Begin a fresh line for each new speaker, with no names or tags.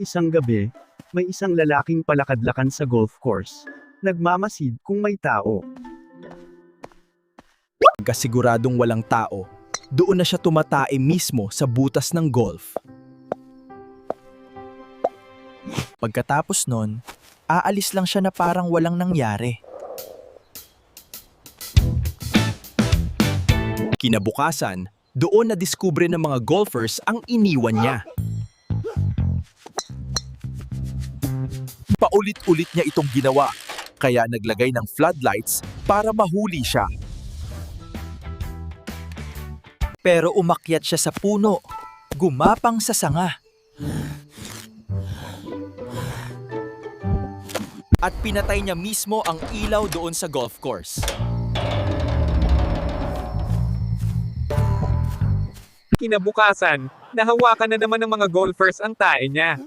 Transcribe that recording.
Isang gabi, may isang lalaking palakad-lakan sa golf course. Nagmamasid kung may tao.
Pagkasiguradong walang tao, doon na siya tumatae mismo sa butas ng golf. Pagkatapos nun, aalis lang siya na parang walang nangyari. Kinabukasan, doon nadiskubre ng mga golfers ang iniwan niya. Paulit-ulit niya itong ginawa, kaya naglagay ng floodlights para mahuli siya. Pero umakyat siya sa puno, gumapang sa sanga. At pinatay niya mismo ang ilaw doon sa golf course.
Kinabukasan, nahawakan na naman ng mga golfers ang tae niya.